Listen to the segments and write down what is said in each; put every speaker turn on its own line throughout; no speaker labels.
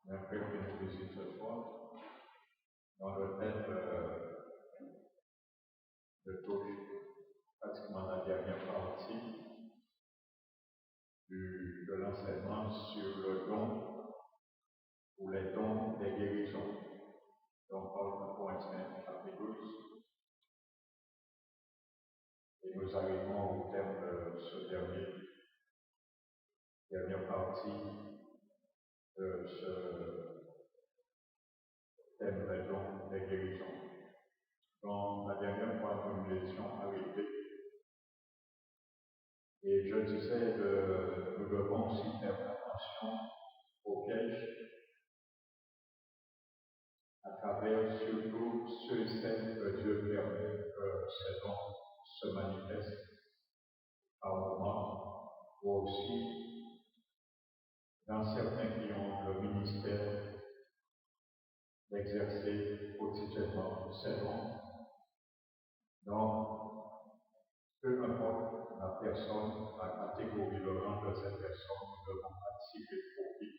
Après que nous visite ce soir, dans le thème de touche, pratiquement la dernière partie de l'enseignement sur le don ou les dons des guérisons. Donc, Paul Corinthiens, chapitre 12. Et nous arrivons au terme de ce dernière partie de ce thème des dons des guérisons. Donc, la dernière fois, nous étions arrêtés. Et je disais que nous devons aussi faire attention aux pièges à travers surtout ceux et celles que Dieu permet que ces dons se manifestent par moments, ou aussi dans certains qui ont le ministère d'exercer quotidiennement ces dons. Donc, peu importe la personne, la catégorie, le rang de cette personne, nous devons participer au vie,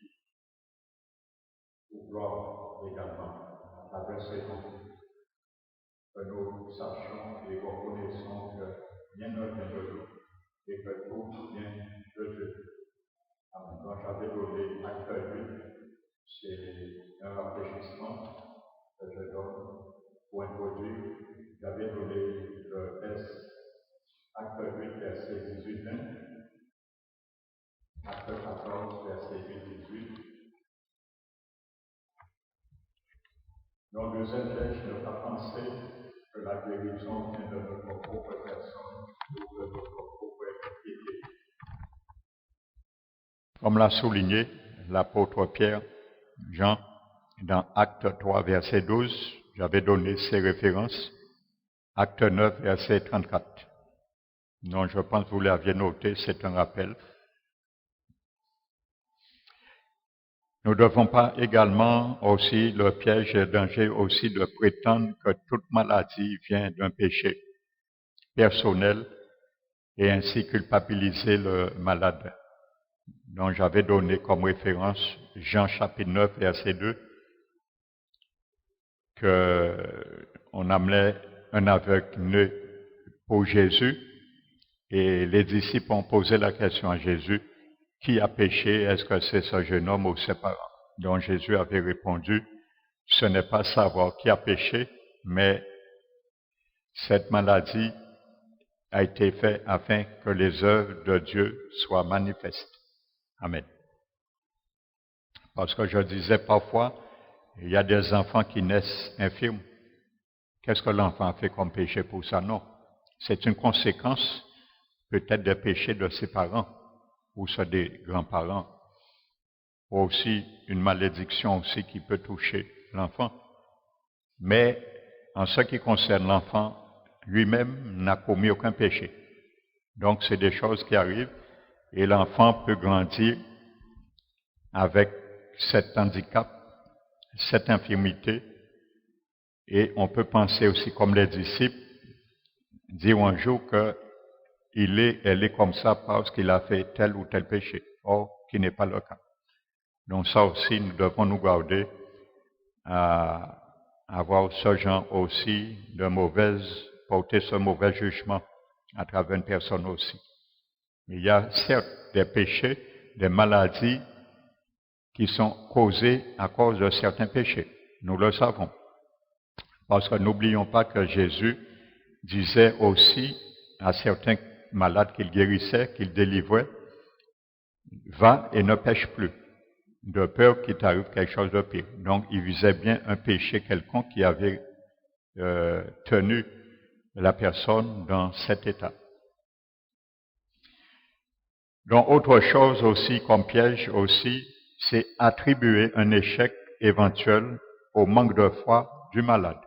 pour gloire également, à travers ces dons. Que nous sachions et reconnaissons que rien ne vient de nous et que tout vient de Dieu. Amen. Donc, j'avais donné acte 8, c'est un rafraîchissement que je donne pour introduire. J'avais donné le test acte 8, verset 18-20, acte 14, verset 8-18. Donc, deuxième piège, ne pas penser que la guérison vient de notre propre personne ou de notre propre piété. Comme l'a souligné l'apôtre Pierre, Jean, dans Acte 3, verset 12, j'avais donné ces références. Acte 9, verset 34. Donc, je pense que vous l'aviez noté, c'est un rappel. Nous ne devons pas également aussi, le piège et le danger aussi de prétendre que toute maladie vient d'un péché personnel et ainsi culpabiliser le malade. Donc j'avais donné comme référence Jean chapitre 9, verset 2, qu'on amenait un aveugle né pour Jésus et les disciples ont posé la question à Jésus, qui a péché, est-ce que c'est ce jeune homme ou ses parents? Donc Jésus avait répondu, ce n'est pas savoir qui a péché, mais cette maladie a été faite afin que les œuvres de Dieu soient manifestes. Amen. Parce que je disais parfois, il y a des enfants qui naissent infirmes. Qu'est-ce que l'enfant a fait comme péché pour ça? Non. C'est une conséquence peut-être des péchés de ses parents ou ceux des grands-parents. Ou aussi une malédiction aussi qui peut toucher l'enfant. Mais en ce qui concerne l'enfant, lui-même n'a commis aucun péché. Donc c'est des choses qui arrivent et l'enfant peut grandir avec cet handicap, cette infirmité, et on peut penser aussi comme les disciples, dire un jour qu'elle est comme ça parce qu'il a fait tel ou tel péché, or qui n'est pas le cas. Donc ça aussi, nous devons nous garder à avoir ce genre aussi de porter ce mauvais jugement à travers une personne aussi. Il y a certes des péchés, des maladies qui sont causées à cause de certains péchés. Nous le savons. Parce que n'oublions pas que Jésus disait aussi à certains malades qu'il guérissait, qu'il délivrait, va et ne pêche plus, de peur qu'il t'arrive quelque chose de pire. Donc, il visait bien un péché quelconque qui avait tenu la personne dans cet état. Donc, autre chose aussi comme piège aussi, c'est attribuer un échec éventuel au manque de foi du malade.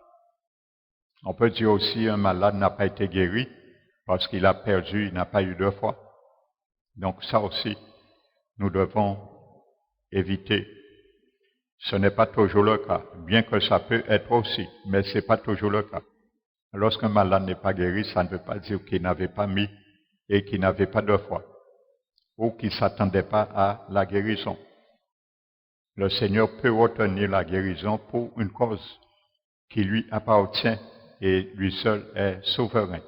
On peut dire aussi un malade n'a pas été guéri parce qu'il a perdu, il n'a pas eu de foi. Donc ça aussi, nous devons éviter. Ce n'est pas toujours le cas, bien que ça peut être aussi, mais ce n'est pas toujours le cas. Lorsqu'un malade n'est pas guéri, ça ne veut pas dire qu'il n'avait pas mis et qu'il n'avait pas de foi, ou qu'il ne s'attendait pas à la guérison. le Seigneur peut retenir la guérison pour une cause qui lui appartient et lui seul est souverain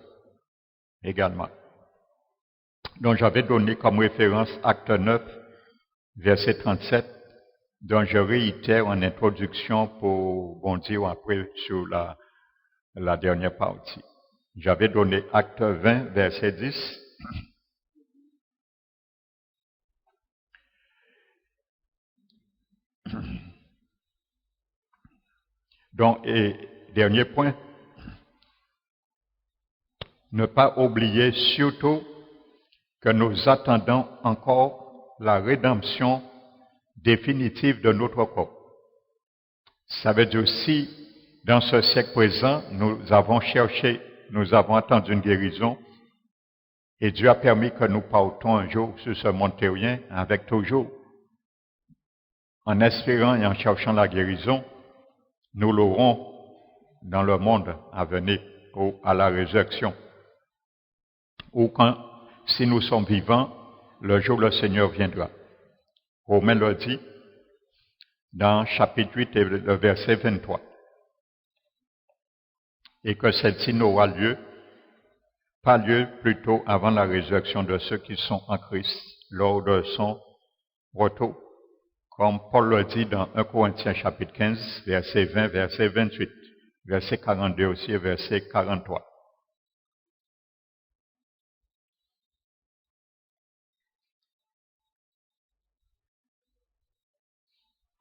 également. Donc j'avais donné comme référence Acte 9, verset 37, dont je réitère en introduction pour bondir après sur la dernière partie. J'avais donné Acte 20, verset 10. Donc, et dernier point, ne pas oublier surtout que nous attendons encore la rédemption définitive de notre corps. Ça veut dire si dans ce siècle présent, nous avons cherché, nous avons attendu une guérison, et Dieu a permis que nous partons un jour sur ce monde terrien avec toujours, en espérant et en cherchant la guérison, nous l'aurons dans le monde à venir, ou à la résurrection. Ou quand, si nous sommes vivants, le jour où le Seigneur viendra. Romains le dit dans chapitre 8 et le verset 23. Et que celle-ci n'aura pas lieu plutôt avant la résurrection de ceux qui sont en Christ lors de son retour. Comme Paul le dit dans 1 Corinthiens chapitre 15, verset 20, verset 28, verset 42 aussi et verset 43.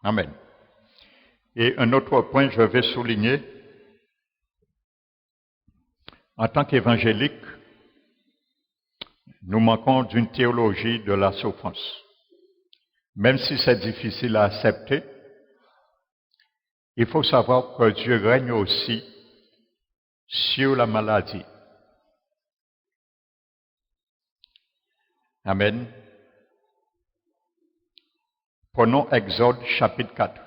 Amen. Et un autre point, je vais souligner, en tant qu'évangélique, nous manquons d'une théologie de la souffrance. Même si c'est difficile à accepter, il faut savoir que Dieu règne aussi sur la maladie. Amen. Prenons Exode chapitre 4,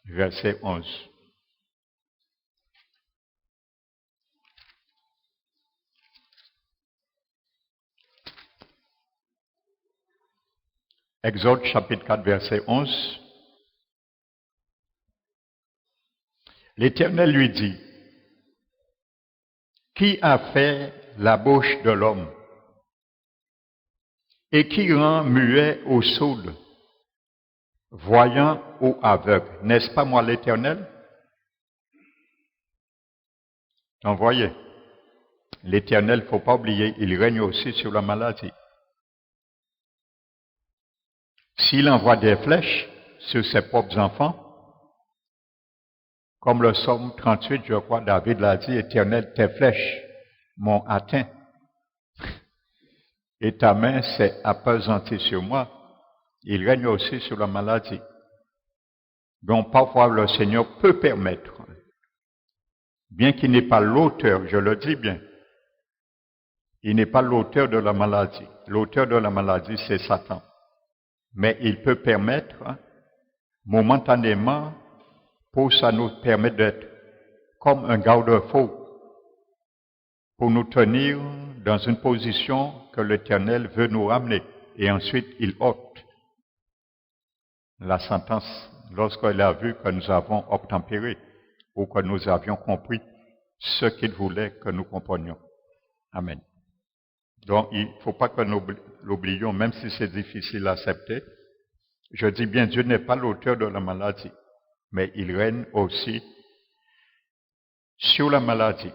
verset 11. Exode chapitre 4, verset 11. L'Éternel lui dit, « Qui a fait la bouche de l'homme et qui rend muet ou sourd, voyant ou aveugle? N'est-ce pas moi l'Éternel? » Donc voyez, l'Éternel, il ne faut pas oublier, il règne aussi sur la maladie. S'il envoie des flèches sur ses propres enfants, comme le psaume 38, je crois, David l'a dit, Éternel, tes flèches m'ont atteint et ta main s'est appesantie sur moi. Il règne aussi sur la maladie. Donc parfois le Seigneur peut permettre, bien qu'il n'est pas l'auteur, je le dis bien, il n'est pas l'auteur de la maladie. L'auteur de la maladie, c'est Satan. Mais il peut permettre, momentanément, pour ça nous permettre d'être comme un garde-fou, pour nous tenir dans une position que l'Éternel veut nous ramener. Et ensuite, il ôte la sentence lorsqu'il a vu que nous avons obtempéré ou que nous avions compris ce qu'il voulait que nous comprenions. Amen. Donc, il ne faut pas que nous l'oublions, même si c'est difficile à accepter. Je dis bien, Dieu n'est pas l'auteur de la maladie, mais il règne aussi sur la maladie.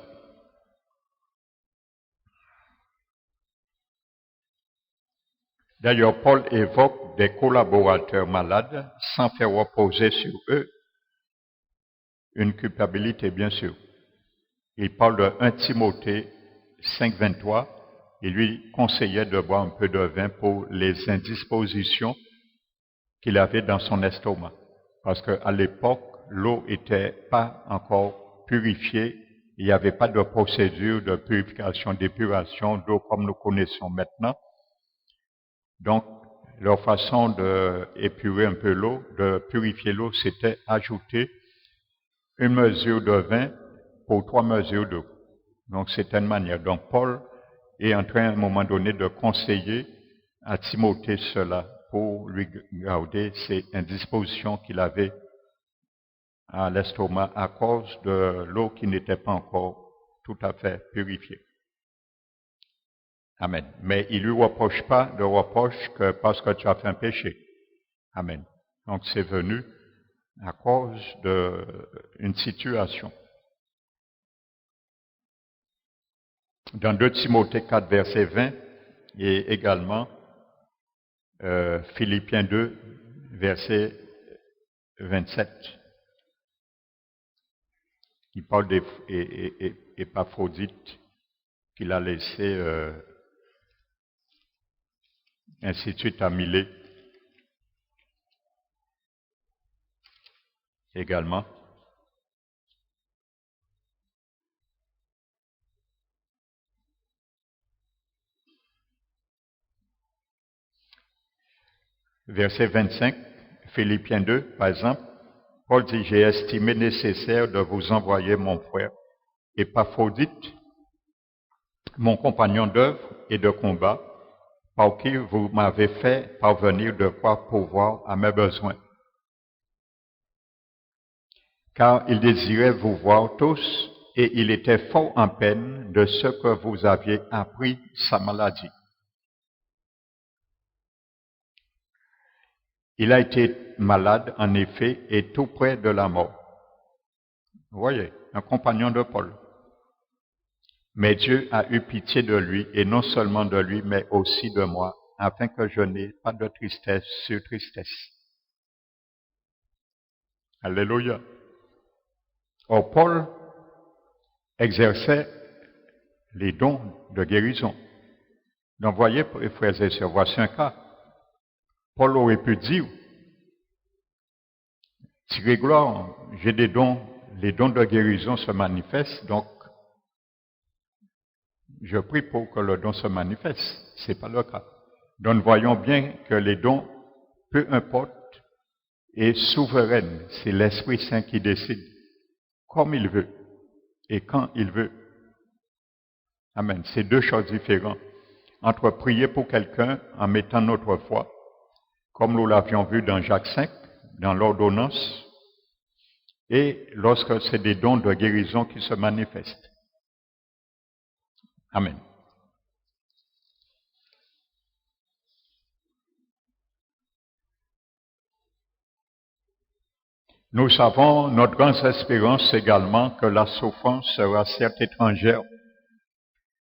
D'ailleurs, Paul évoque des collaborateurs malades sans faire reposer sur eux une culpabilité, bien sûr. Il parle de 1 Timothée 5, 23. Il lui conseillait de boire un peu de vin pour les indispositions qu'il avait dans son estomac. Parce qu'à l'époque, l'eau n'était pas encore purifiée. Il n'y avait pas de procédure de purification, d'épuration d'eau comme nous connaissons maintenant. Donc, leur façon d'épurer un peu l'eau, de purifier l'eau, c'était ajouter une mesure de vin pour 3 mesures d'eau. Donc, c'était une manière. Donc, Paul est en train, à un moment donné, de conseiller à Timothée cela pour lui garder ces indispositions qu'il avait à l'estomac à cause de l'eau qui n'était pas encore tout à fait purifiée. Amen. Mais il lui reproche pas de reproche que parce que tu as fait un péché. Amen. Donc c'est venu à cause d'une situation. Dans 2 Timothée 4, verset 20, et également Philippiens 2, verset 27. Il parle d'Épaphrodite qu'il a laissé ainsi de suite à Milet également. Verset 25, Philippiens 2, par exemple, Paul dit, j'ai estimé nécessaire de vous envoyer mon frère Épaphrodite, mon compagnon d'œuvre et de combat, par qui vous m'avez fait parvenir de quoi pourvoir à mes besoins. Car il désirait vous voir tous, et il était fort en peine de ce que vous aviez appris sa maladie. Il a été malade, en effet, et tout près de la mort. Vous voyez, un compagnon de Paul. Mais Dieu a eu pitié de lui, et non seulement de lui, mais aussi de moi, afin que je n'ai pas de tristesse sur tristesse. Alléluia. Or, Paul exerçait les dons de guérison. Donc, voyez, frères et sœurs, voici un cas. Paul aurait pu dire, tirez gloire, j'ai des dons, les dons de guérison se manifestent, donc je prie pour que le don se manifeste. Ce n'est pas le cas. Donc, voyons bien que les dons, peu importe, est souveraine. C'est l'Esprit Saint qui décide, comme il veut et quand il veut. Amen. C'est deux choses différentes. Entre prier pour quelqu'un en mettant notre foi, comme nous l'avions vu dans Jacques 5, dans l'ordonnance, et lorsque c'est des dons de guérison qui se manifestent. Amen. Nous savons, notre grande espérance également, que la souffrance sera certes étrangère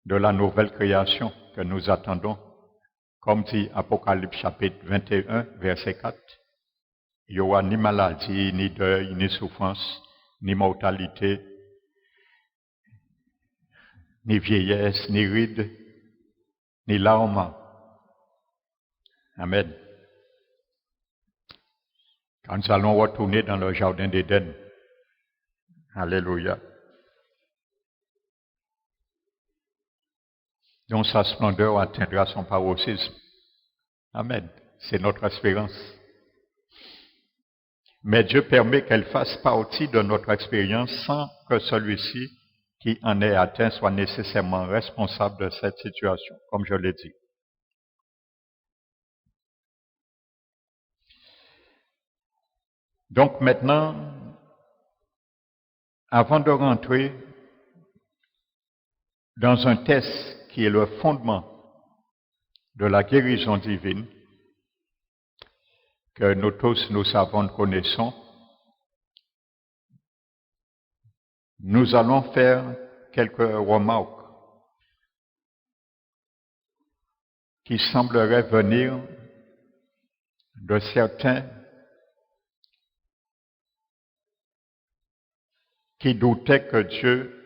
de la nouvelle création que nous attendons. Comme dit Apocalypse chapitre 21, verset 4, il n'y aura ni maladie, ni deuil, ni souffrance, ni mortalité, ni vieillesse, ni rides, ni larmes. Amen. Quand nous allons retourner dans le jardin d'Éden. Alléluia. Dont sa splendeur atteindra son paroxysme. Amen. C'est notre espérance. Mais Dieu permet qu'elle fasse partie de notre expérience sans que celui-ci qui en est atteint soit nécessairement responsable de cette situation, comme je l'ai dit. Donc maintenant, avant de rentrer dans un test qui est le fondement de la guérison divine, que nous tous, nous savons, nous connaissons, nous allons faire quelques remarques qui sembleraient venir de certains qui doutaient que Dieu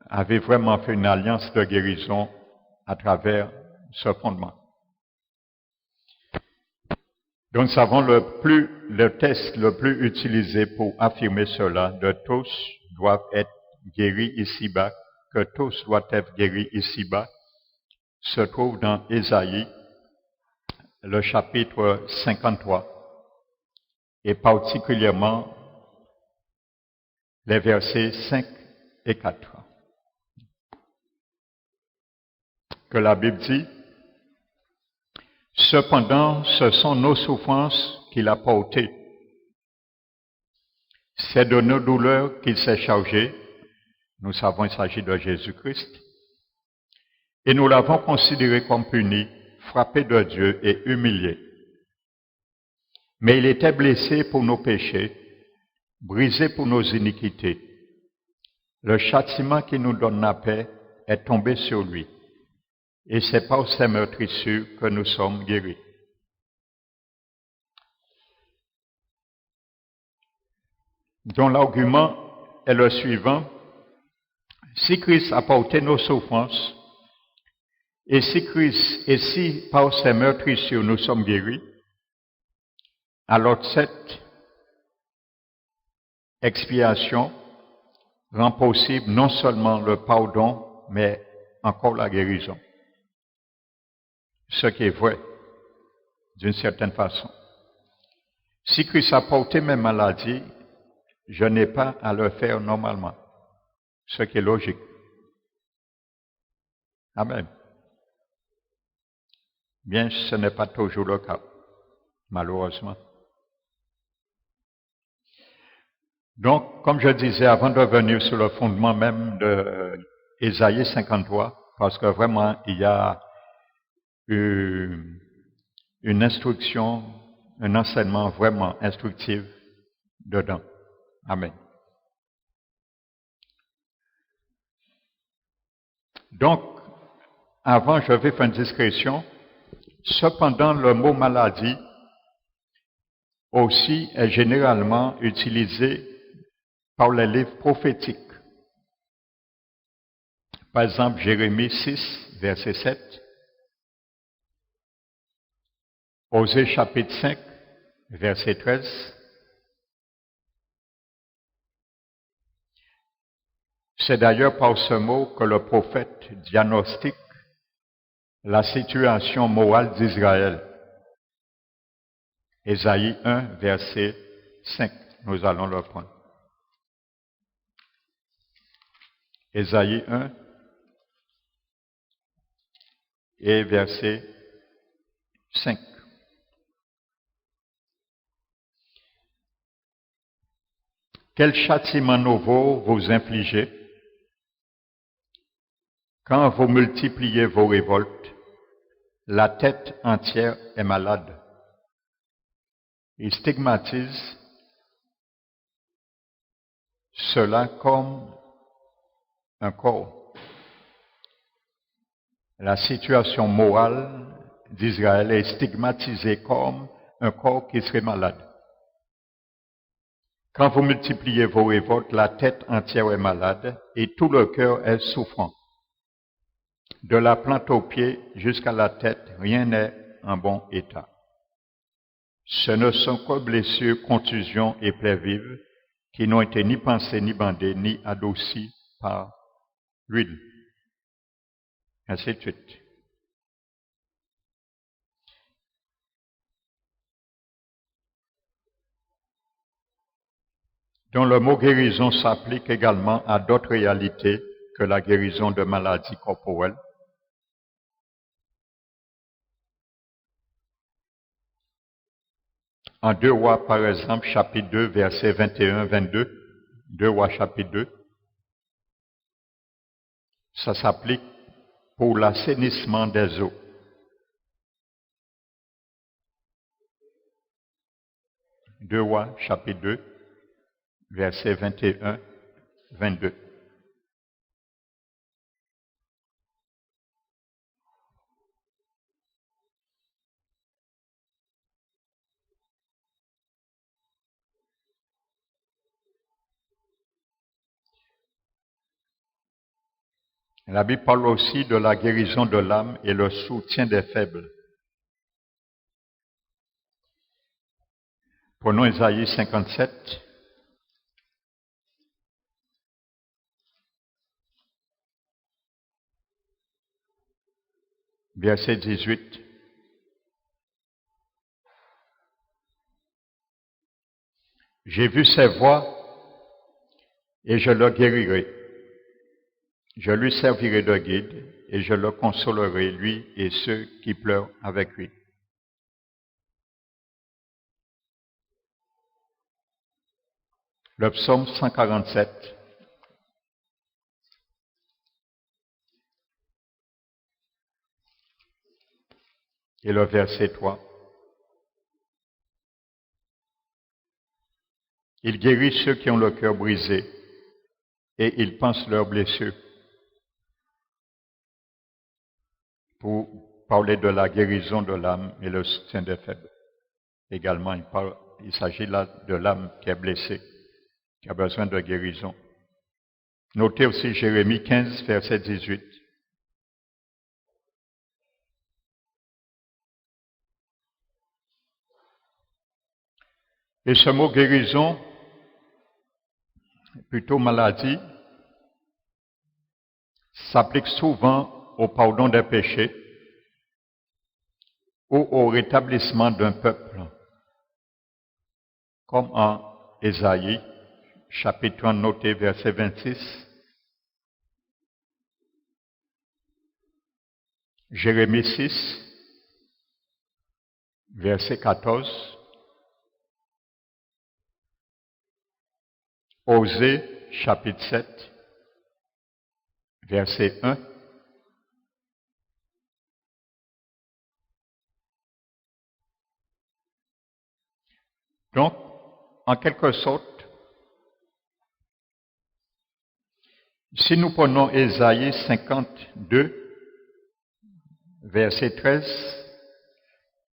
avait vraiment fait une alliance de guérison à travers ce fondement. Donc, nous savons le test le plus utilisé pour affirmer cela, de tous doivent être guéris ici-bas, que tous doivent être guéris ici-bas, se trouve dans Ésaïe, le chapitre 53, et particulièrement les versets 5 et 4. Que la Bible dit, Cependant, ce sont nos souffrances qu'il a portées. C'est de nos douleurs qu'il s'est chargé. Nous savons qu'il s'agit de Jésus-Christ. Et nous l'avons considéré comme puni, frappé de Dieu et humilié. Mais il était blessé pour nos péchés, brisé pour nos iniquités. Le châtiment qui nous donne la paix est tombé sur lui. Et c'est par ses meurtrissures que nous sommes guéris. Dont l'argument est le suivant. Si Christ a porté nos souffrances, et si par ses meurtrissures nous sommes guéris, alors cette expiation rend possible non seulement le pardon, mais encore la guérison. Ce qui est vrai, d'une certaine façon. Si Christ a porté mes maladies, je n'ai pas à le faire normalement, ce qui est logique. Amen. Bien, ce n'est pas toujours le cas, malheureusement. Donc, comme je disais, avant de venir sur le fondement même de Ésaïe 53, parce que vraiment, il y a une instruction, un enseignement vraiment instructif dedans. Amen. Donc, avant, je vais faire une discrétion. Cependant, le mot maladie aussi est généralement utilisé par les livres prophétiques. Par exemple, Jérémie 6, verset 7, Osée chapitre 5, verset 13. C'est d'ailleurs par ce mot que le prophète diagnostique la situation morale d'Israël. Ésaïe 1, verset 5. Nous allons le prendre. Ésaïe 1 et verset 5. Quel châtiment nouveau vous infligez quand vous multipliez vos révoltes? La tête entière est malade. Il stigmatise cela comme un corps. La situation morale d'Israël est stigmatisée comme un corps qui serait malade. Quand vous multipliez vos révoltes, la tête entière est malade et tout le cœur est souffrant. De la plante aux pieds jusqu'à la tête, rien n'est en bon état. Ce ne sont que blessures, contusions et plaies vives qui n'ont été ni pansées, ni bandées, ni adoucies par l'huile. Ainsi de suite. Donc le mot guérison s'applique également à d'autres réalités que la guérison de maladies corporelles. En 2 Rois, par exemple, chapitre 2, versets 21-22, 2 Rois, chapitre 2, ça s'applique pour l'assainissement des eaux. Deux Rois, chapitre 2, versets 21-22. La Bible parle aussi de la guérison de l'âme et le soutien des faibles. Prenons Ésaïe 57. Verset 18. J'ai vu ses voix et je le guérirai. Je lui servirai de guide et je le consolerai, lui et ceux qui pleurent avec lui. Le psaume 147. Et le verset 3. Il guérit ceux qui ont le cœur brisé et il pense leurs blessures. Pour parler de la guérison de l'âme et le soutien des faibles. Également, il s'agit là de l'âme qui est blessée, qui a besoin de guérison. Notez aussi Jérémie 15, verset 18. Et ce mot guérison, plutôt maladie, s'applique souvent au pardon des péchés ou au rétablissement d'un peuple, comme en Ésaïe, chapitre 1, noté verset 26, Jérémie 6, verset 14, Osée, chapitre 7, verset 1, donc, en quelque sorte, si nous prenons Ésaïe 52, verset 13,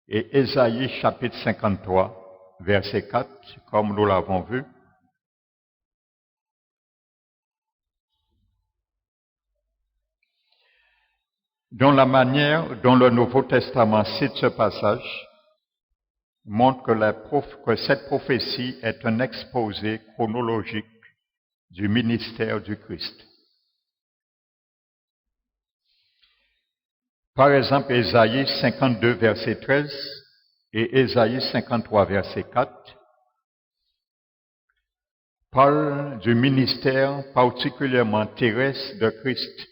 et Ésaïe chapitre 53, verset 4, comme nous l'avons vu, dont la manière dont le Nouveau Testament cite ce passage montre que cette prophétie est un exposé chronologique du ministère du Christ. Par exemple, Ésaïe 52, verset 13 et Ésaïe 53, verset 4 parlent du ministère particulièrement terrestre de Christ.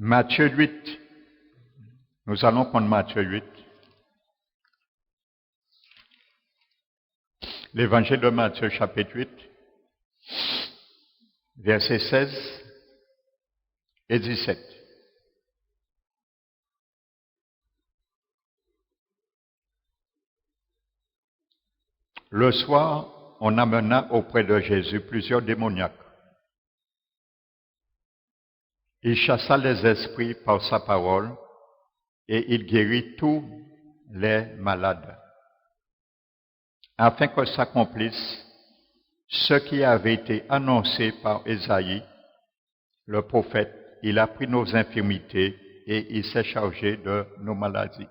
Matthieu 8, nous allons prendre Matthieu 8. L'évangile de Matthieu, chapitre 8, versets 16 et 17. Le soir, on amena auprès de Jésus plusieurs démoniaques. Il chassa les esprits par sa parole et il guérit tous les malades, afin que s'accomplisse ce qui avait été annoncé par Ésaïe, le prophète. Il a pris nos infirmités et il s'est chargé de nos maladies.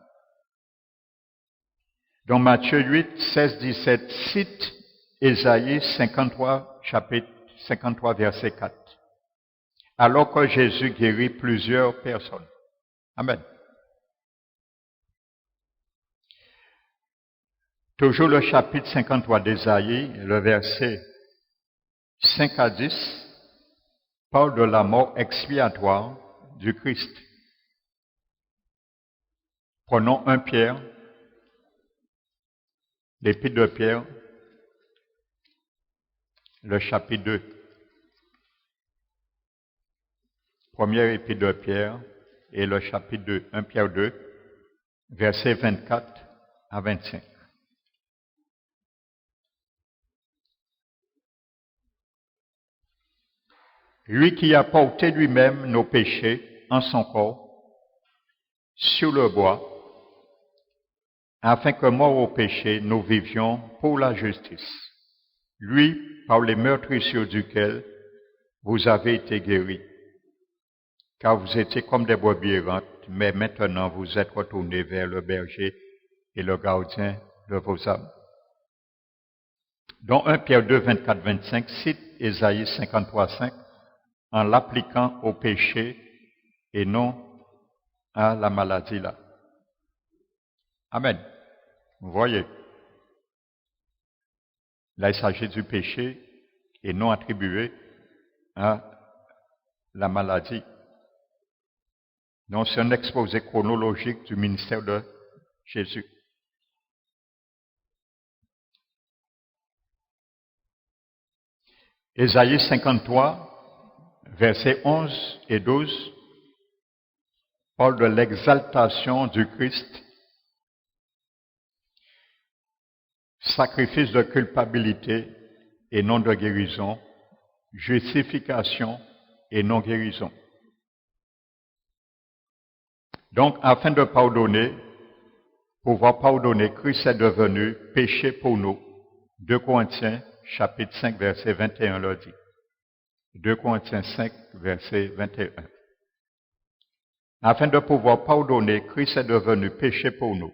Dans Matthieu 8, 16, 17, cite Ésaïe 53, chapitre 53, verset 4. Alors que Jésus guérit plusieurs personnes. Amen. Toujours le chapitre 53 d'Ésaïe, le verset 5 à 10, parle de la mort expiatoire du Christ. Prenons 1 Pierre, l'épître de Pierre, le chapitre 2. Première épître de Pierre et le chapitre 2, 1 Pierre 2, versets 24 à 25. Lui qui a porté lui-même nos péchés en son corps sur le bois, afin que mort au péché, nous vivions pour la justice. Lui, par les meurtrissures duquel vous avez été guéris, car vous étiez comme des brebis errantes, mais maintenant vous êtes retournés vers le berger et le gardien de vos âmes. Dans 1 Pierre 2, 24, 25, cite Ésaïe 53, 5, en l'appliquant au péché et non à la maladie là. Amen. Vous voyez, là il s'agit du péché et non attribué à la maladie. Donc c'est un exposé chronologique du ministère de Jésus. Ésaïe 53, versets 11 et 12, parle de l'exaltation du Christ, sacrifice de culpabilité et non de guérison, justification et non guérison. Donc, afin de pardonner, pouvoir pardonner, Christ est devenu péché pour nous. 2 Corinthiens, chapitre 5, verset 21 le dit. 2 Corinthiens 5, verset 21. Afin de pouvoir pardonner, Christ est devenu péché pour nous.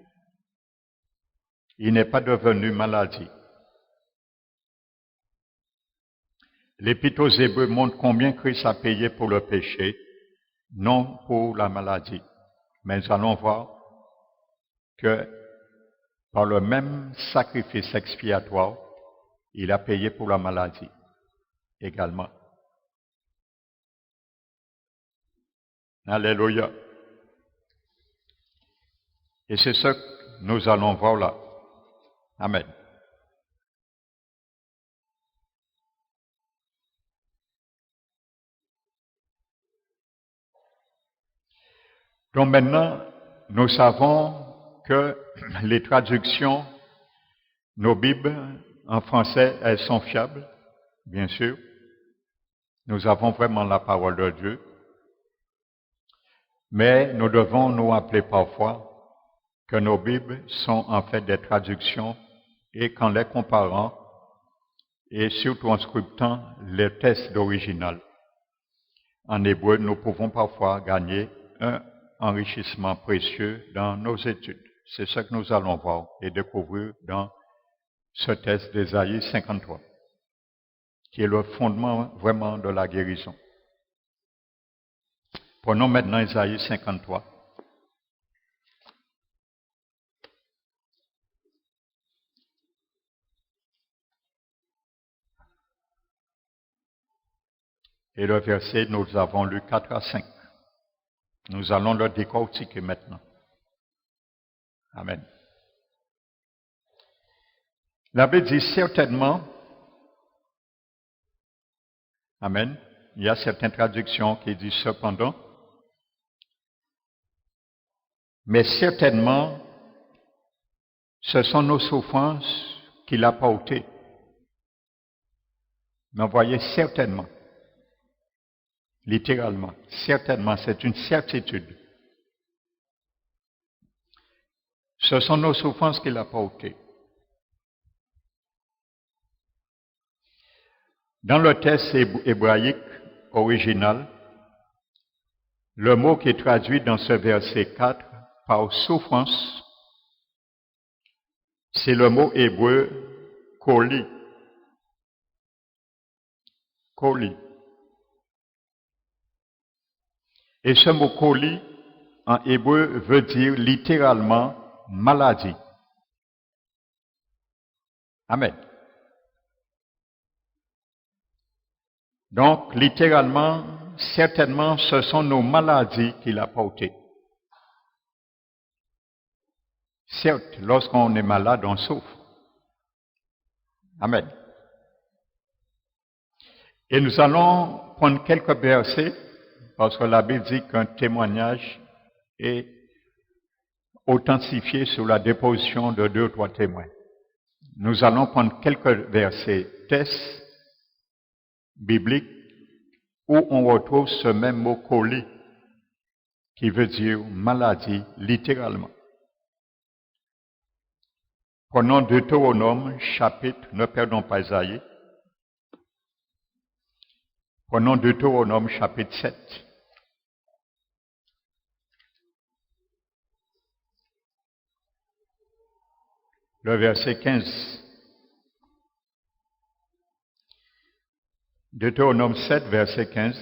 Il n'est pas devenu maladie. L'Épître aux Hébreux montre combien Christ a payé pour le péché, non pour la maladie. Mais nous allons voir que par le même sacrifice expiatoire, il a payé pour la maladie également. Alléluia. Et c'est ce que nous allons voir là. Amen. Donc maintenant, nous savons que les traductions, nos Bibles en français, elles sont fiables, bien sûr. Nous avons vraiment la parole de Dieu. Mais nous devons nous rappeler parfois que nos Bibles sont en fait des traductions et qu'en les comparant et surtout en sculptant les textes d'original en hébreu, nous pouvons parfois gagner un enrichissement précieux dans nos études. C'est ce que nous allons voir et découvrir dans ce texte d'Ésaïe 53, qui est le fondement vraiment de la guérison. Prenons maintenant Ésaïe 53. Et le verset, nous avons lu 4 à 5. Nous allons le décortiquer maintenant. Amen. La Bible dit certainement, Amen, il y a certaines traductions qui disent cependant, mais certainement, ce sont nos souffrances qu'il a portées. Mais voyez, certainement, littéralement, certainement, c'est une certitude. Ce sont nos souffrances qu'il a portées. Dans le texte hébraïque original, le mot qui est traduit dans ce verset 4 par souffrance, c'est le mot hébreu koli. Koli. Et ce mot koli, en hébreu, veut dire littéralement maladie. Amen. Donc, littéralement, certainement, ce sont nos maladies qu'il a portées. Certes, lorsqu'on est malade, on souffre. Amen. Et nous allons prendre quelques versets, parce que la Bible dit qu'un témoignage est authentifié sur la déposition de 2 ou 3 témoins. Nous allons prendre quelques versets textes bibliques où on retrouve ce même mot koli, qui veut dire maladie, littéralement. Prenons Deutéronome, chapitre, ne perdons pas Isaïe. Prenons Deutéronome, chapitre 7. Le verset 15. Deutéronome 7, verset 15.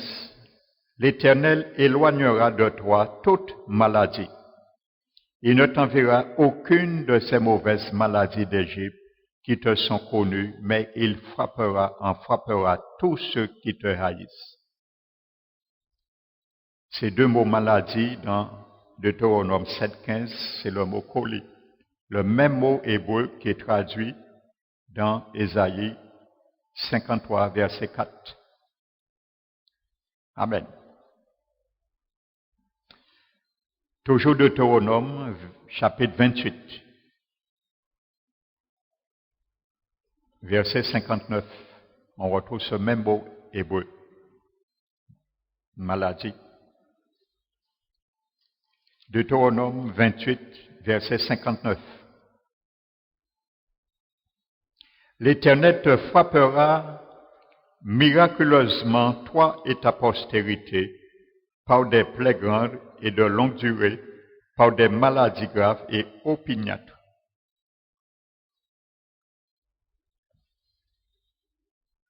L'Éternel éloignera de toi toute maladie. Il ne t'enverra aucune de ces mauvaises maladies d'Égypte qui te sont connues, mais il en frappera tous ceux qui te haïssent. Ces deux mots maladie dans Deutéronome 7, 15, c'est le mot koli. Le même mot hébreu qui est traduit dans Ésaïe 53, verset 4. Amen. Toujours Deutéronome, chapitre 28, verset 59. On retrouve ce même mot hébreu. Maladie. Deutéronome 28, verset 59. L'Éternel te frappera miraculeusement, toi et ta postérité, par des plaies grandes et de longue durée, par des maladies graves et opiniâtres.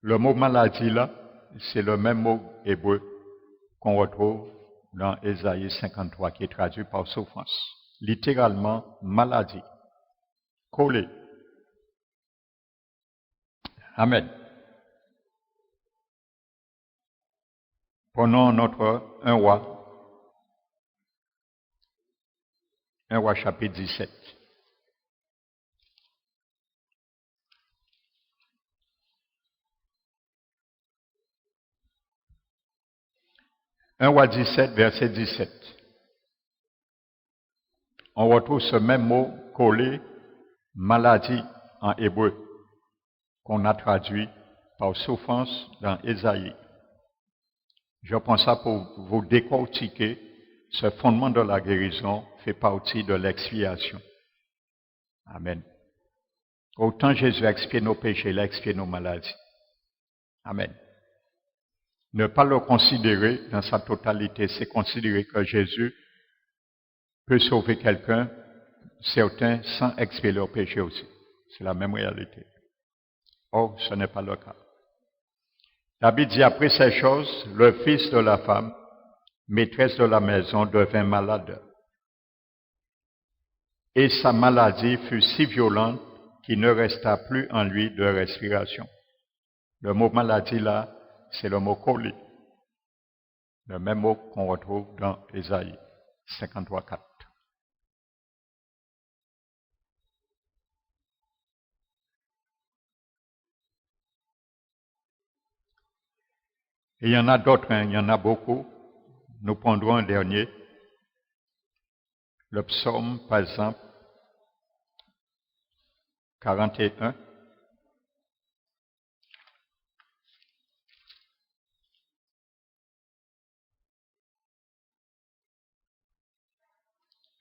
Le mot maladie là, c'est le même mot hébreu qu'on retrouve dans Ésaïe 53, qui est traduit par souffrance. Littéralement, maladie. Collé. Amen. Prenons notre 1 roi chapitre 17. Un roi 17, verset 17. On retrouve ce même mot collé, maladie en hébreu, qu'on a traduit par souffrance dans Ésaïe. Je prends ça pour vous décortiquer. Ce fondement de la guérison fait partie de l'expiation. Amen. Autant Jésus a expié nos péchés, il a expié nos maladies. Amen. Ne pas le considérer dans sa totalité, c'est considérer que Jésus peut sauver quelqu'un, certains, sans expier leurs péchés aussi. C'est la même réalité. Or, ce n'est pas le cas. La Bible dit, après ces choses, le fils de la femme, maîtresse de la maison, devint malade. Et sa maladie fut si violente qu'il ne resta plus en lui de respiration. Le mot maladie là, c'est le mot colis. Le même mot qu'on retrouve dans Ésaïe 53, 4. Et il y en a d'autres, il y en a beaucoup. Nous prendrons un dernier. Le psaume, par exemple, 41.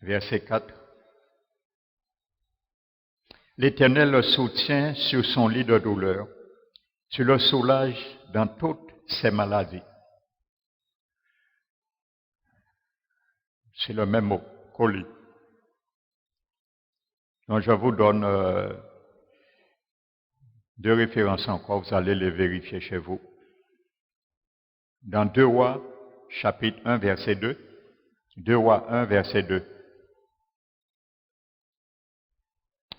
Verset 4. L'Éternel le soutient sur son lit de douleur. Tu le soulages dans toutes ses maladies. C'est le même mot, colis. Donc je vous donne 2 références encore, vous allez les vérifier chez vous. Dans 2 Rois, chapitre 1, verset 2. 2 Rois 1, verset 2.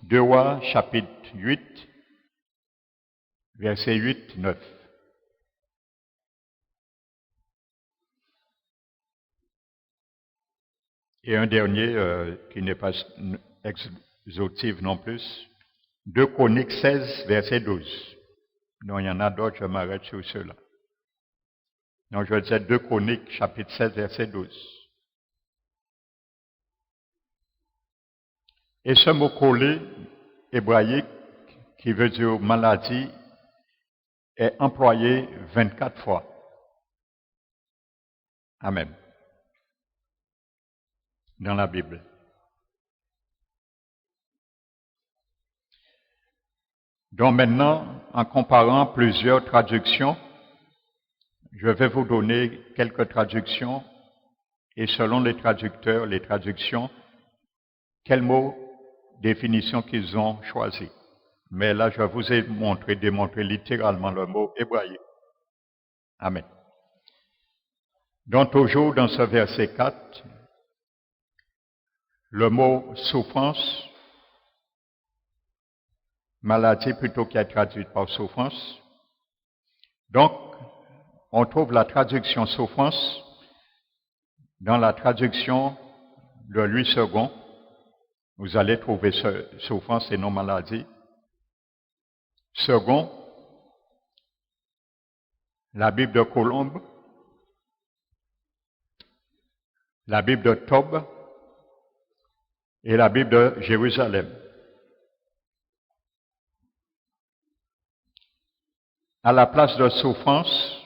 2 Rois, chapitre 8, verset 8, 9. Et un dernier qui n'est pas exhaustif non plus. 2 Chroniques 16, verset 12. Non, il y en a d'autres, je m'arrête sur ceux-là. Donc, je disais 2 Chroniques, chapitre 16, verset 12. Et ce mot collé hébraïque, qui veut dire maladie, est employé 24 fois. Amen. Dans la Bible. Donc maintenant, en comparant plusieurs traductions, je vais vous donner quelques traductions et selon les traducteurs, les traductions, quel mot, définition qu'ils ont choisi. Mais là, je vous ai démontré littéralement le mot hébraïque. Amen. Donc toujours dans ce verset 4, le mot souffrance, maladie plutôt qui est traduite par souffrance. Donc, on trouve la traduction souffrance dans la traduction de Louis II. Vous allez trouver souffrance et non maladie. Second, la Bible de Colombe, la Bible de Tob et la Bible de Jérusalem. À la place de souffrance,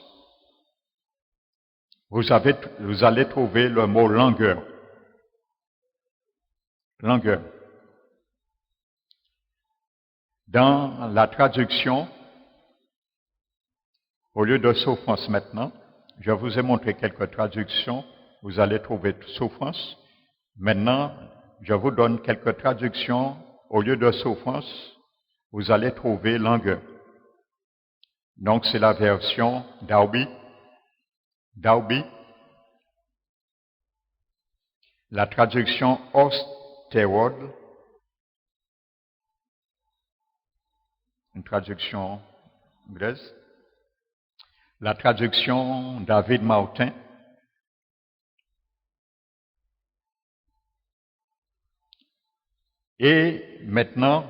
vous allez trouver le mot langueur. Langueur. Dans la traduction, au lieu de souffrance maintenant, je vous ai montré quelques traductions, vous allez trouver souffrance. Maintenant, je vous donne quelques traductions, au lieu de souffrance, vous allez trouver langueur. Donc c'est la version Darby, la traduction Osterwold, une traduction anglaise, la traduction David Martin, et maintenant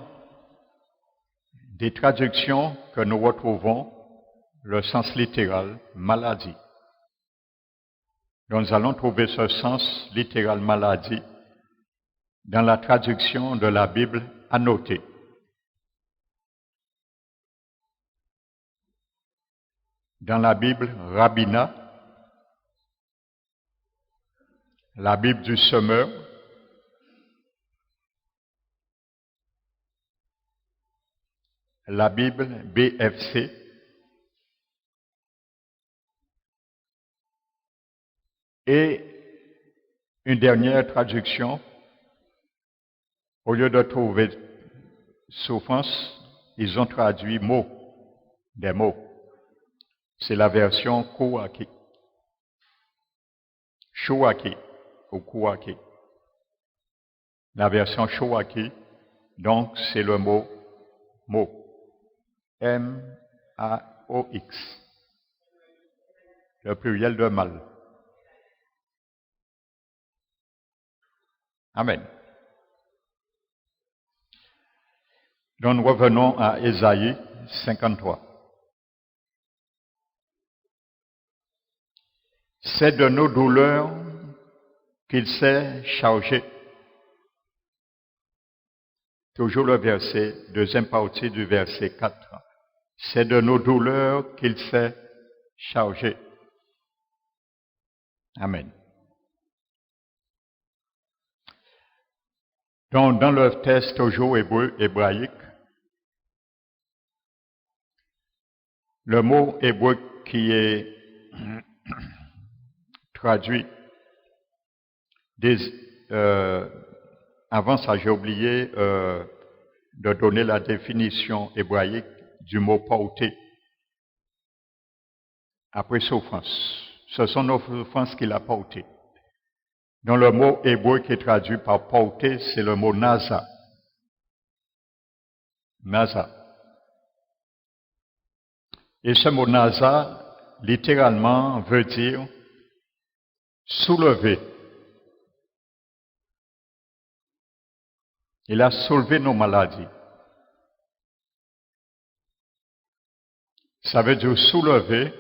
des traductions que nous retrouvons, le sens littéral, maladie. Donc nous allons trouver ce sens littéral maladie dans la traduction de la Bible annotée. Dans la Bible Rabbina, la Bible du Semeur, la Bible BFC, et une dernière traduction, au lieu de trouver souffrance, ils ont traduit mots, des mots. C'est la version Kouaki. Chouaki ou Kouaki. La version Chouaki, donc c'est le mot mot. M-A-O-X. Le pluriel de mal. Amen. Donc nous revenons à Ésaïe 53. C'est de nos douleurs qu'il s'est chargé. Toujours le verset, deuxième partie du verset 4. C'est de nos douleurs qu'il s'est chargé. Amen. Donc, dans le texte toujours hébraïque, le mot hébreu qui est traduit, avant ça j'ai oublié de donner la définition hébraïque du mot porter. Après souffrance. Ce sont nos souffrances qu'il a portées. Dans le mot hébreu qui est traduit par porter, c'est le mot naza. Naza. Et ce mot naza, littéralement, veut dire soulever. Il a soulevé nos maladies. Ça veut dire soulever,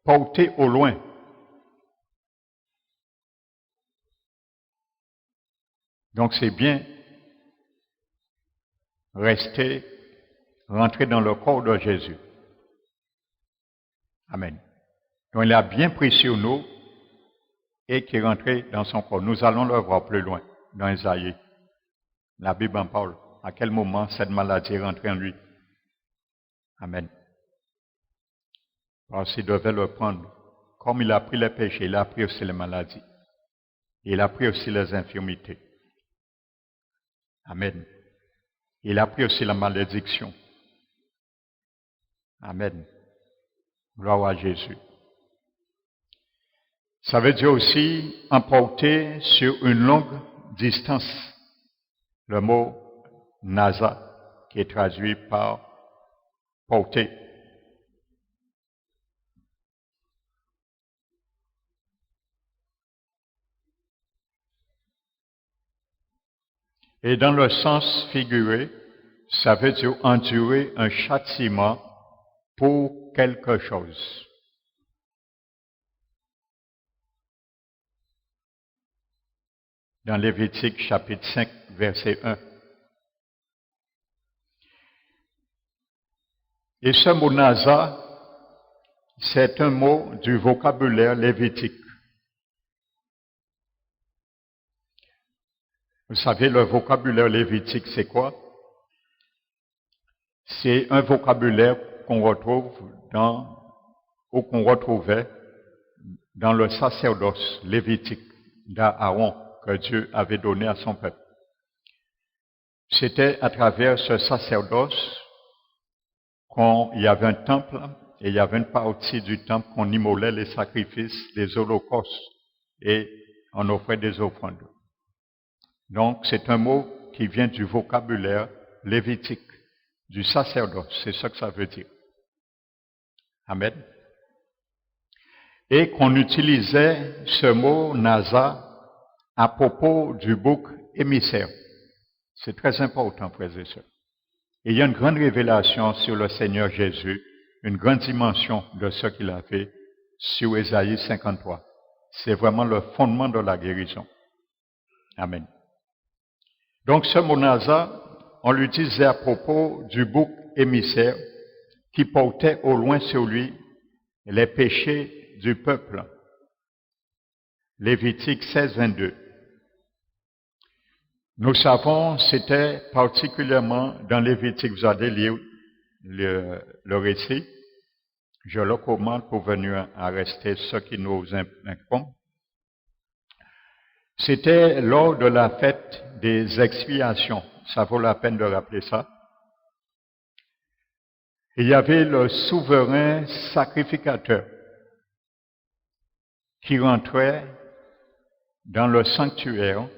porter au loin. Donc c'est bien rentrer dans le corps de Jésus. Amen. Donc il a bien pris sur nous et qui est rentré dans son corps. Nous allons le voir plus loin dans Isaïe. La Bible en parle. À quel moment cette maladie est rentrée en lui. Amen. Parce qu'il devait le prendre. Comme il a pris les péchés, il a pris aussi les maladies. Il a pris aussi les infirmités. Amen. Il a pris aussi la malédiction. Amen. Gloire à Jésus. Ça veut dire aussi emporter sur une longue distance. Le mot naza, qui est traduit par porter. Et dans le sens figuré, ça veut dire endurer un châtiment pour quelque chose. dans Lévitique chapitre 5, verset 1. Et ce mot Nasa, c'est un mot du vocabulaire lévitique. Vous savez, le vocabulaire lévitique, c'est quoi? C'est un vocabulaire qu'on retrouve ou qu'on retrouvait dans le sacerdoce lévitique d'Aaron que Dieu avait donné à son peuple. C'était à travers ce sacerdoce qu'il y avait un temple et il y avait une partie du temple qu'on immolait les sacrifices, les holocaustes et on offrait des offrandes. Donc c'est un mot qui vient du vocabulaire lévitique, du sacerdoce, c'est ça que ça veut dire. Amen. Et qu'on utilisait ce mot Nasa à propos du bouc émissaire. C'est très important, frères et sœurs. Et il y a une grande révélation sur le Seigneur Jésus, une grande dimension de ce qu'il a fait sur Ésaïe 53. C'est vraiment le fondement de la guérison. Amen. Donc ce mot Nasa, on l'utilisait à propos du bouc émissaire qui portait au loin sur lui les péchés du peuple. Lévitique 16, 22. Nous savons, c'était particulièrement dans Lévitique, vous allez lire le récit. Je le commande pour venir à rester ce qui nous incombe. C'était lors de la fête des expiations. Ça vaut la peine de rappeler ça. Il y avait le souverain sacrificateur qui rentrait dans le sanctuaire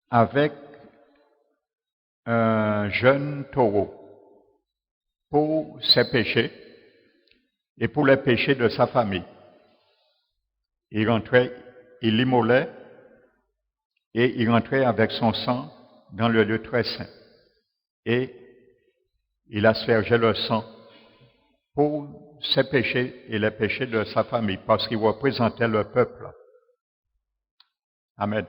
avec un jeune taureau pour ses péchés et pour les péchés de sa famille. Il rentrait, il l'immolait et il rentrait avec son sang dans le lieu très saint. Et il aspergeait le sang pour ses péchés et les péchés de sa famille parce qu'il représentait le peuple. Amen.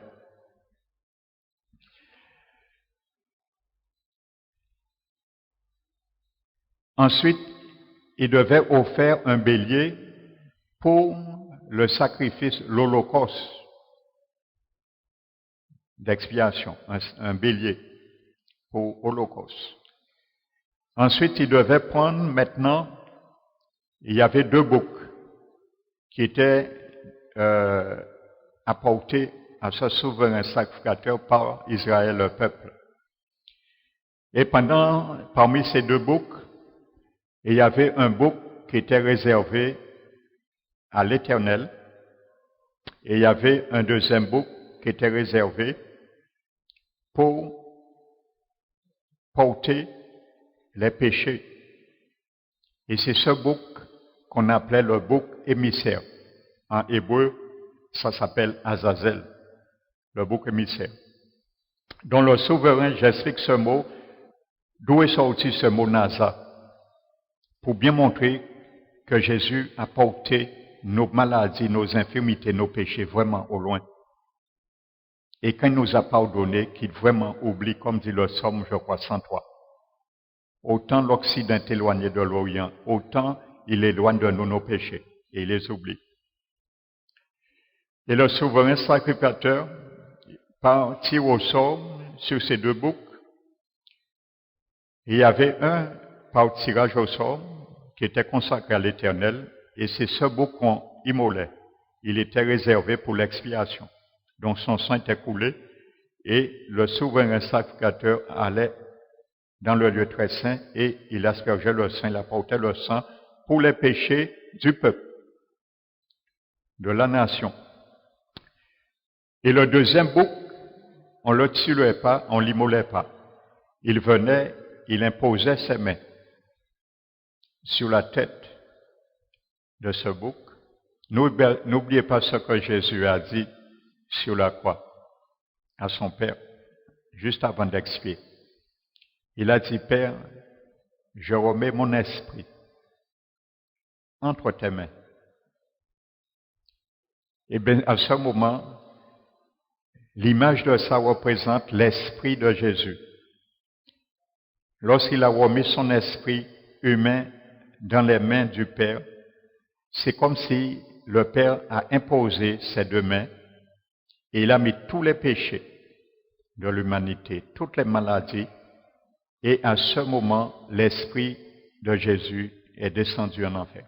Ensuite, il devait offrir un bélier pour le sacrifice, l'holocauste d'expiation, un bélier pour l'holocauste. Ensuite, il devait prendre maintenant, il y avait 2 boucs qui étaient apportés à ce souverain sacrificateur par Israël, le peuple. Et parmi ces 2 boucs, il y avait un bouc qui était réservé à l'Éternel, et il y avait un deuxième bouc qui était réservé pour porter les péchés. Et c'est ce bouc qu'on appelait le bouc émissaire. En hébreu, ça s'appelle Azazel, le bouc émissaire. Dans le souverain, j'explique ce mot, d'où est sorti ce mot Nasa, pour bien montrer que Jésus a porté nos maladies, nos infirmités, nos péchés vraiment au loin. Et quand il nous a pardonné, qu'il vraiment oublie, comme dit le psaume, je crois, 103. Autant l'Occident est éloigné de l'Orient, autant il éloigne de nous nos péchés, et il les oublie. Et le souverain sacrificateur tire au sort sur ces 2 boucs. Il y avait un par tirage au sort qui était consacré à l'Éternel, et c'est ce bouc qu'on immolait. Il était réservé pour l'expiation. Donc son sang était coulé, et le souverain sacrificateur allait dans le lieu très saint, et il aspergeait le sang, il apportait le sang pour les péchés du peuple, de la nation. Et le deuxième bouc, on ne le tuait pas, on ne l'immolait pas. Il venait, il imposait ses mains sur la tête de ce bouc. N'oubliez pas ce que Jésus a dit sur la croix à son Père, juste avant d'expier. Il a dit, Père, je remets mon esprit entre tes mains. Et bien, à ce moment, l'image de ça représente l'esprit de Jésus. Lorsqu'il a remis son esprit humain dans les mains du Père, c'est comme si le Père a imposé ses deux mains et il a mis tous les péchés de l'humanité, toutes les maladies, et à ce moment, l'esprit de Jésus est descendu en enfer.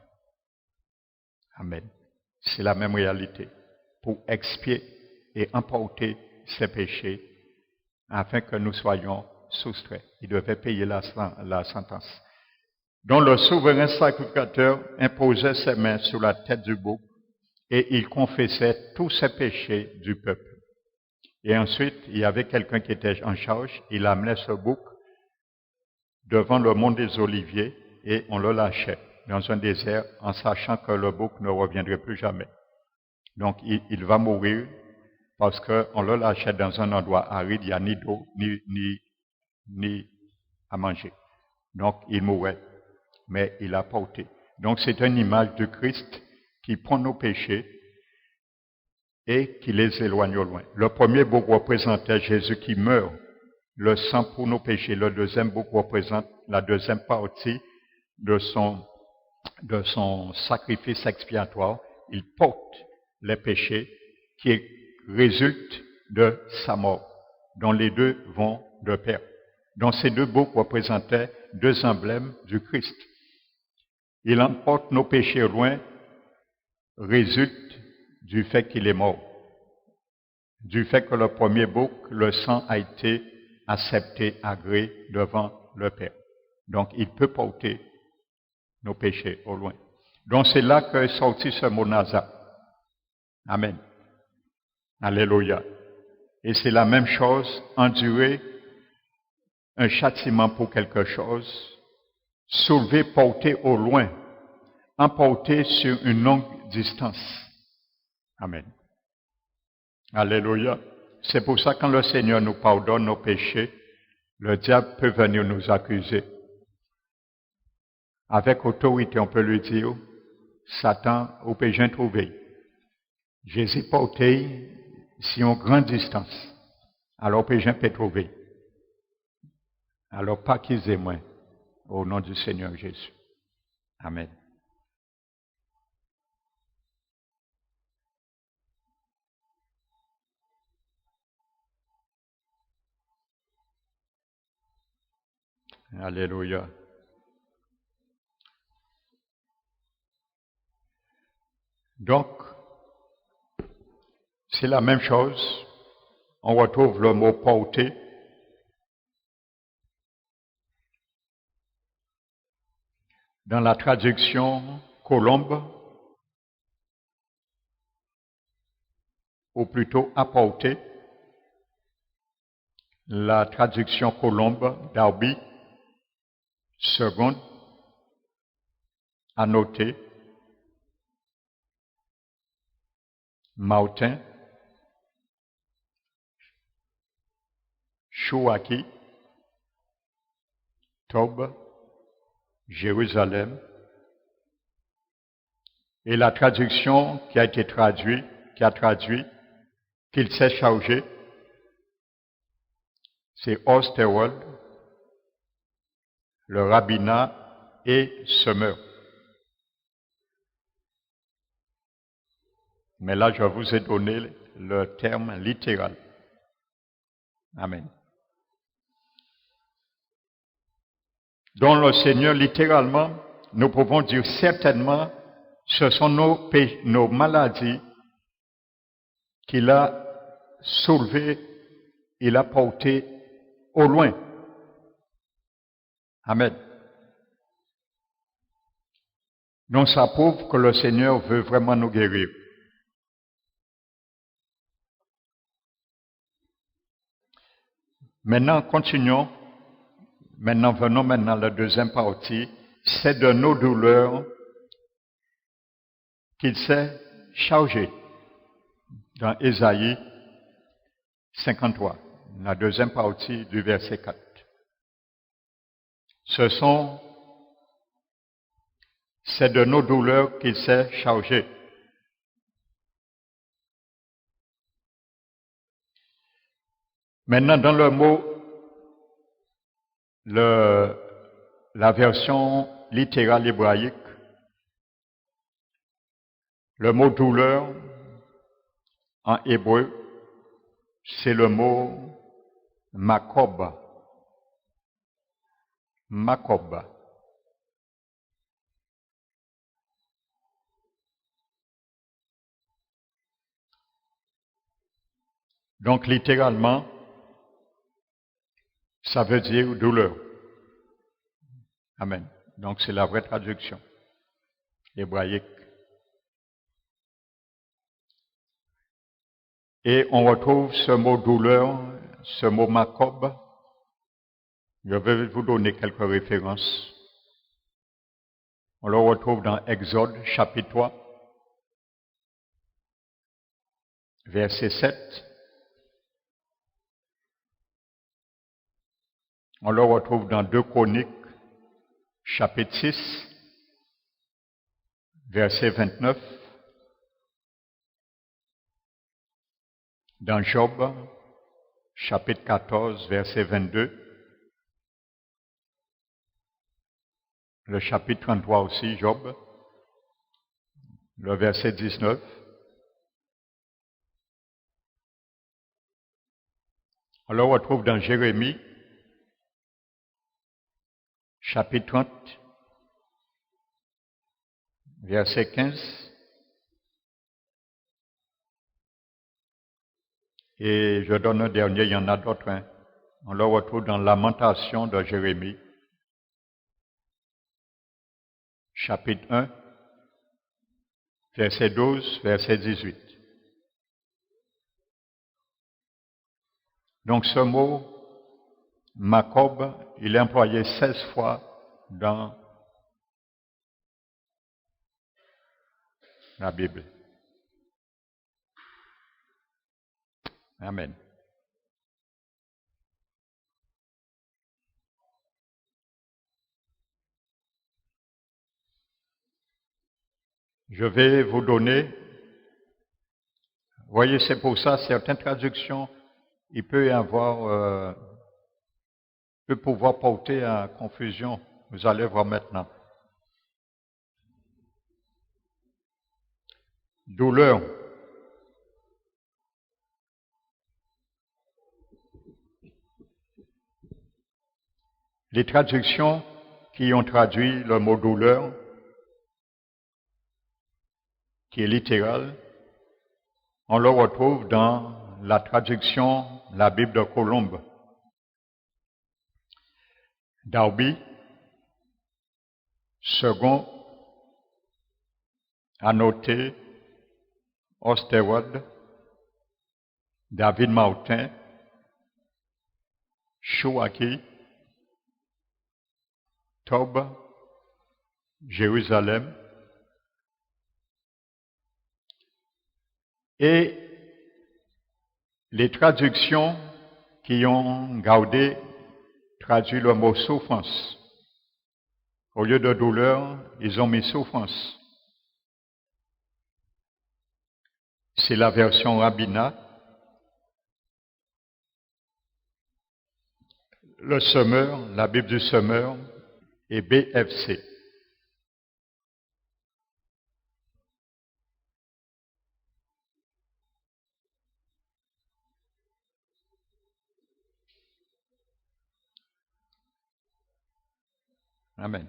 Amen. C'est la même réalité. Pour expier et emporter ses péchés afin que nous soyons soustraits. Il devait payer la sentence. Donc le souverain sacrificateur imposait ses mains sur la tête du bouc et il confessait tous ses péchés du peuple. Et ensuite, il y avait quelqu'un qui était en charge, il amenait ce bouc devant le mont des Oliviers et on le lâchait dans un désert en sachant que le bouc ne reviendrait plus jamais. Donc il va mourir parce qu'on le lâchait dans un endroit aride, il n'y a ni d'eau, ni à manger. Donc il mourait, mais il a porté. Donc c'est une image de Christ qui prend nos péchés et qui les éloigne au loin. Le premier bouc représentait Jésus qui meurt, le sang pour nos péchés. Le deuxième bouc représente la deuxième partie de son sacrifice expiatoire. Il porte les péchés qui résultent de sa mort, dont les deux vont de pair. Donc ces deux boucs représentaient deux emblèmes du Christ. Il emporte nos péchés au loin, résulte du fait qu'il est mort, du fait que le premier bouc, le sang a été accepté, agréé devant le Père. Donc il peut porter nos péchés au loin. Donc c'est là qu'est sorti ce mot Nazar. Amen. Alléluia. Et c'est la même chose, endurer un châtiment pour quelque chose, soulever, porter au loin, emporter sur une longue distance. Amen. Alléluia. C'est pour ça que quand le Seigneur nous pardonne nos péchés, le diable peut venir nous accuser. Avec autorité, on peut lui dire, Satan, au péché trouvé. Jésus porté si une grande distance. Alors péché peut trouver. Alors pas qu'ils aient moins. Au nom du Seigneur Jésus. Amen. Alléluia. Donc, c'est la même chose. On retrouve le mot porter. Dans la traduction Colombe, ou plutôt apporter, la traduction Colombe d'Arby, seconde, annoté, Martin, Chouaki, Tob, Jérusalem, et la traduction qui a traduit, qu'il s'est chargé, c'est Osterwald, le rabbinat et semeur. Mais là, je vous ai donné le terme littéral. Amen. Donc le Seigneur, littéralement, nous pouvons dire certainement, ce sont nos maladies qu'il a soulevées, il a portées au loin. Amen. Donc ça prouve que le Seigneur veut vraiment nous guérir. Maintenant, continuons. Venons maintenant à la deuxième partie. C'est de nos douleurs qu'il s'est chargé. Dans Ésaïe 53, la deuxième partie du verset 4. C'est de nos douleurs qu'il s'est chargé. Maintenant, dans le mot, la version littérale hébraïque, le mot douleur en hébreu, c'est le mot makob. Makob. Donc, littéralement, ça veut dire douleur. Amen. Donc, c'est la vraie traduction hébraïque. Et on retrouve ce mot douleur, ce mot makob. Je vais vous donner quelques références. On le retrouve dans Exode, chapitre 3, verset 7. On le retrouve dans 2 Chroniques, chapitre 6, verset 29. Dans Job, chapitre 14, verset 22. Le chapitre 33 aussi, Job, le verset 19. On le retrouve dans Jérémie, chapitre 30, verset 15. Et je donne un dernier, il y en a d'autres. On le retrouve dans Lamentation de Jérémie, chapitre 1, verset 12, verset 18. Donc ce mot, makob, il est employé 16 fois dans la Bible. Amen. Je vais vous donner, voyez, c'est pour ça, certaines traductions, il peut y avoir, peut pouvoir porter à confusion. Vous allez voir maintenant. Douleur. Les traductions qui ont traduit le mot douleur, qui est littéral, on le retrouve dans la traduction, la Bible de Colombe. Darby, second, annoté, Osterwood, David Martin, Chouaki, Tob, Jérusalem, et les traductions qui ont gardé traduit le mot souffrance. Au lieu de douleur, ils ont mis souffrance. C'est la version Rabbina. Le Semeur, la Bible du Semeur et BFC. Amen.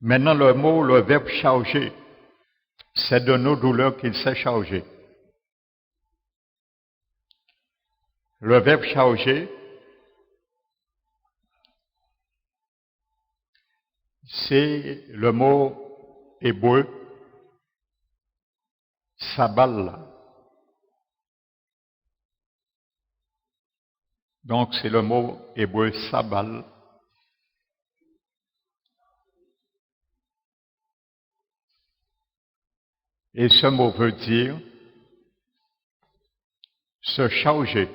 Maintenant, le verbe charger, c'est de nos douleurs qu'il s'est chargé. Le verbe charger, c'est le mot hébreu sabal. Donc, c'est le mot hébreu sabal. Et ce mot veut dire se charger.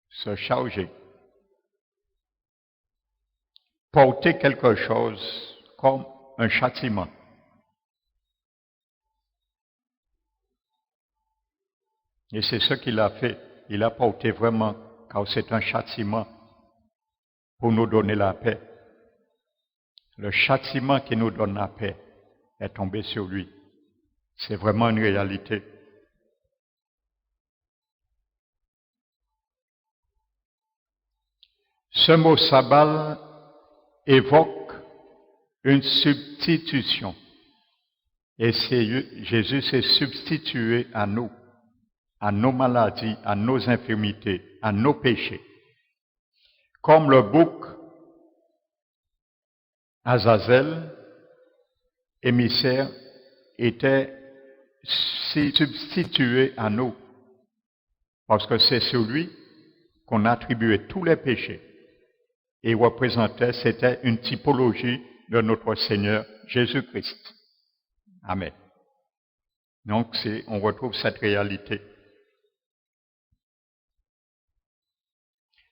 Se charger. Porter quelque chose comme un châtiment. Et c'est ce qu'il a fait. Il a porté vraiment, car c'est un châtiment pour nous donner la paix. Le châtiment qui nous donne la paix est tombé sur lui. C'est vraiment une réalité. Ce mot sabbat évoque une substitution. Et Jésus s'est substitué à nous, à nos maladies, à nos infirmités, à nos péchés. Comme le bouc Azazel, émissaire, était substitué à nous, parce que c'est sur lui qu'on attribuait tous les péchés et représentait, c'était une typologie de notre Seigneur Jésus-Christ. Amen. Donc, on retrouve cette réalité.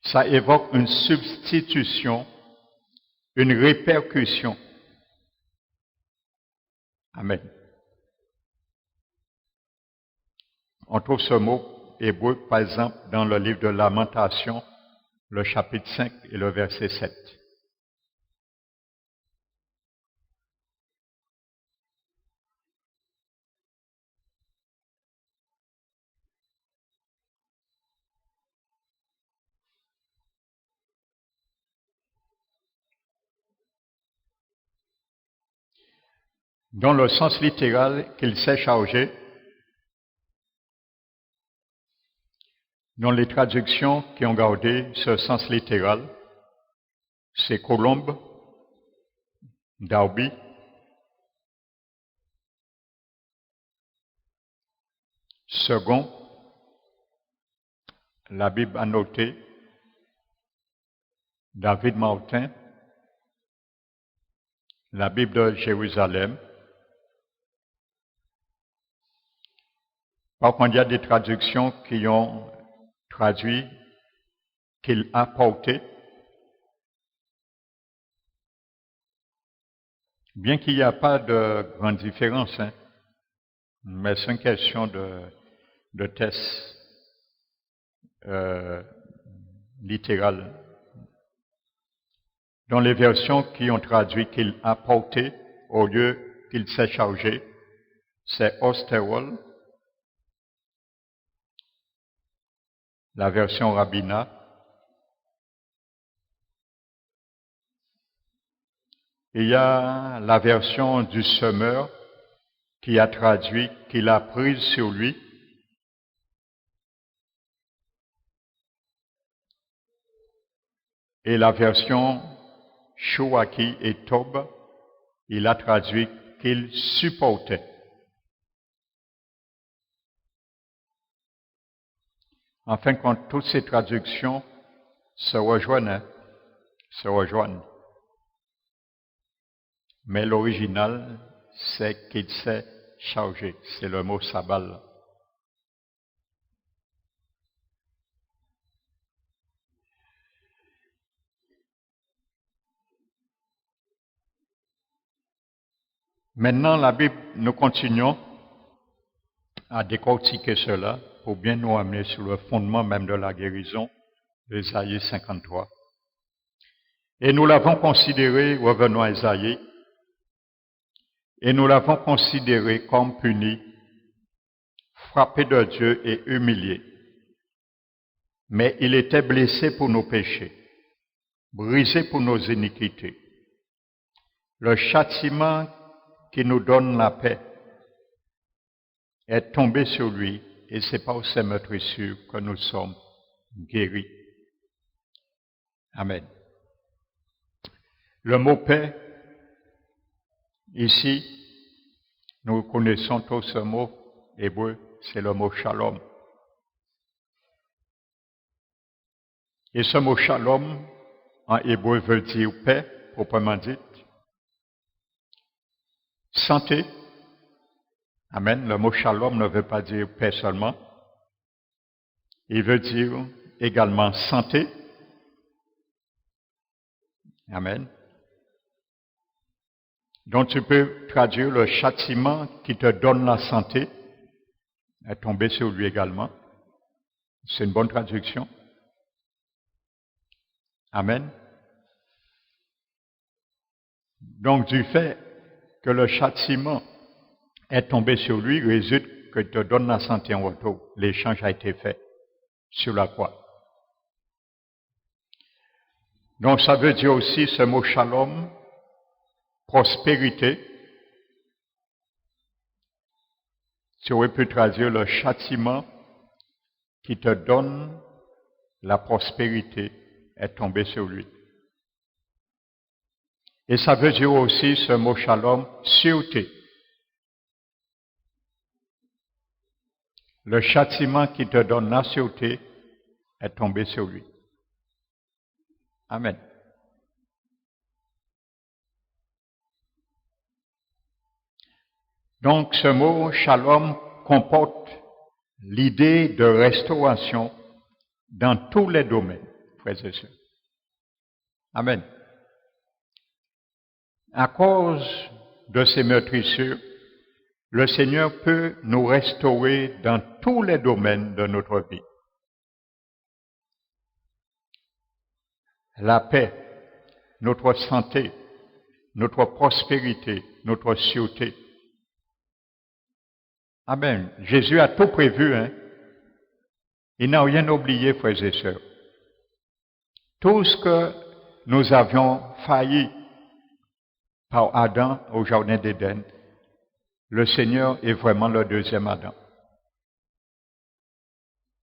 Ça évoque une substitution, une répercussion. Amen. On trouve ce mot hébreu, par exemple, dans le livre de Lamentation, le chapitre 5 et le verset 7. Dans le sens littéral qu'il s'est chargé, dans les traductions qui ont gardé ce sens littéral, c'est Colombe, Darby, second, la Bible annotée, David Martin, la Bible de Jérusalem. Par contre, il y a des traductions qui ont traduit qu'il a porté, bien qu'il n'y a pas de grande différence, mais c'est une question de test littéral. Dans les versions qui ont traduit qu'il a porté au lieu qu'il s'est chargé, c'est Osterwald, la version Rabbina. Et il y a la version du semeur qui a traduit qu'il a prise sur lui. Et la version Shouaki et Tob, il a traduit qu'il supportait. En fin de compte, toutes ces traductions se rejoignent. Mais l'original, c'est qu'il s'est chargé. C'est le mot sabal. Maintenant, la Bible, nous continuons à décortiquer cela pour bien nous amener sur le fondement même de la guérison d'Ésaïe 53. Et nous l'avons considéré, revenons à Ésaïe, et nous l'avons considéré comme puni, frappé de Dieu et humilié. Mais il était blessé pour nos péchés, brisé pour nos iniquités. Le châtiment qui nous donne la paix est tombé sur lui, et c'est par ses meurtrissures que nous sommes guéris. Amen. Le mot paix, ici, nous connaissons tous ce mot hébreu, c'est le mot shalom. Et ce mot shalom, en hébreu, veut dire paix, proprement dit. Santé. Amen. Le mot shalom ne veut pas dire paix seulement. Il veut dire également santé. Amen. Donc tu peux traduire le châtiment qui te donne la santé, est tombé sur lui également. C'est une bonne traduction. Amen. Donc, du fait que le châtiment est tombé sur lui, résulte que te donne la santé en retour. L'échange a été fait sur la croix. Donc, ça veut dire aussi ce mot shalom, prospérité. Tu aurais pu traduire le châtiment qui te donne la prospérité est tombé sur lui. Et ça veut dire aussi ce mot shalom, sûreté. Le châtiment qui te donne la sûreté est tombé sur lui. Amen. Donc ce mot shalom comporte l'idée de restauration dans tous les domaines, frères et sœurs. Amen. À cause de ces meurtrissures, le Seigneur peut nous restaurer dans tous les domaines de notre vie. La paix, notre santé, notre prospérité, notre sûreté. Amen. Jésus a tout prévu, hein. Il n'a rien oublié, frères et sœurs. Tout ce que nous avions failli par Adam au jardin d'Éden, le Seigneur est vraiment le deuxième Adam.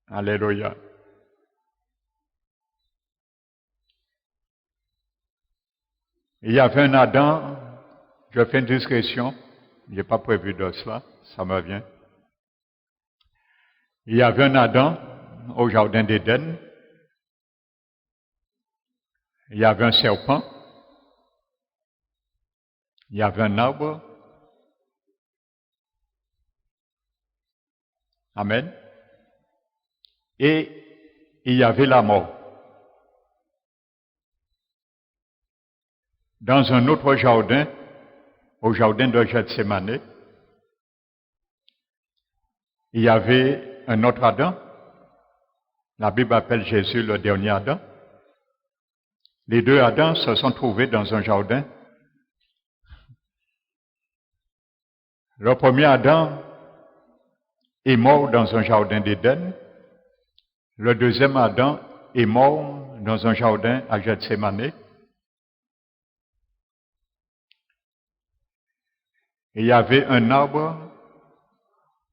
Alléluia. Il y avait un Adam, je fais une discrétion, je n'ai pas prévu de cela, ça me vient. Il y avait un Adam au jardin d'Éden, il y avait un serpent, il y avait un arbre. Amen. Et il y avait la mort. Dans un autre jardin, au jardin de Gethsémane, il y avait un autre Adam. La Bible appelle Jésus le dernier Adam. Les deux Adams se sont trouvés dans un jardin. Le premier Adam est mort dans un jardin d'Éden. Le deuxième Adam est mort dans un jardin à Gethsémane. Il y avait un arbre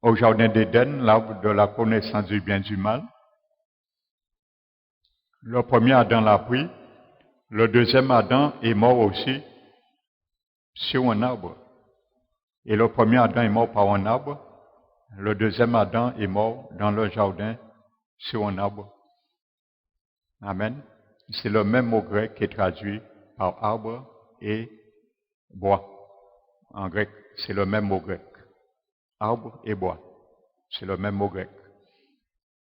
au jardin d'Éden, l'arbre de la connaissance du bien et du mal. Le premier Adam l'a pris. Le deuxième Adam est mort aussi sur un arbre. Et le premier Adam est mort par un arbre. Le deuxième Adam est mort dans le jardin sur un arbre. Amen. C'est le même mot grec qui est traduit par arbre et bois. En grec, c'est le même mot grec. Arbre et bois. C'est le même mot grec.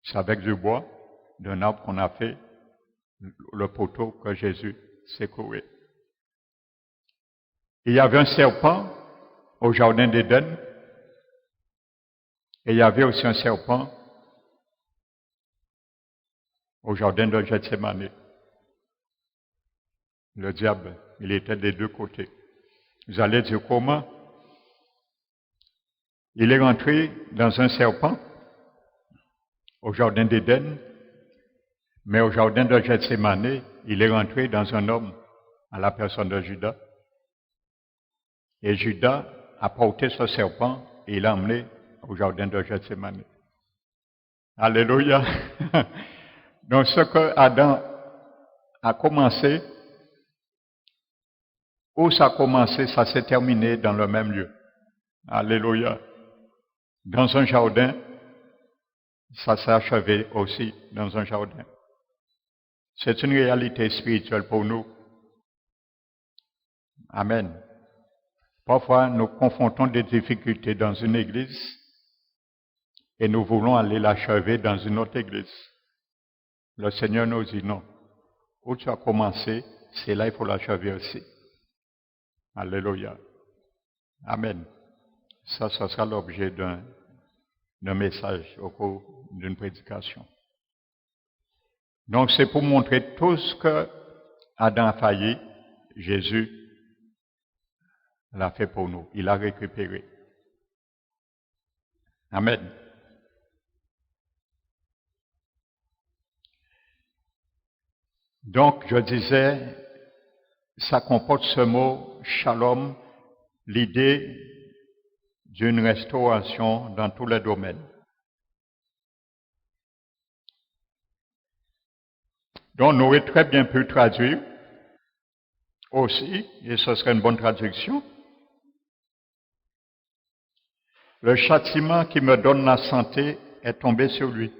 C'est avec du bois, d'un arbre qu'on a fait le poteau que Jésus secouait. Il y avait un serpent au jardin d'Éden, et il y avait aussi un serpent au jardin de Gethsémane. Le diable, il était des deux côtés. Vous allez dire comment? Il est rentré dans un serpent au jardin d'Éden, mais au jardin de Gethsémane, il est rentré dans un homme, à la personne de Judas. Et Judas a porté ce serpent et l'a emmené au jardin de Gethsémane. Alléluia. Donc ce que Adam a commencé, où ça a commencé, ça s'est terminé dans le même lieu. Alléluia. Dans un jardin, ça s'est achevé aussi dans un jardin. C'est une réalité spirituelle pour nous. Amen. Parfois, nous confrontons des difficultés dans une église et nous voulons aller l'achever dans une autre église. Le Seigneur nous dit non. Où tu as commencé, c'est là qu'il faut l'achever aussi. Alléluia. Amen. Ça, ce sera l'objet d'un message au cours d'une prédication. Donc c'est pour montrer tout ce que Adam a failli, Jésus l'a fait pour nous. Il a récupéré. Amen. Donc, je disais, ça comporte ce mot shalom, l'idée d'une restauration dans tous les domaines. Donc, nous aurions très bien pu traduire aussi, et ce serait une bonne traduction, le châtiment qui me donne la santé est tombé sur lui.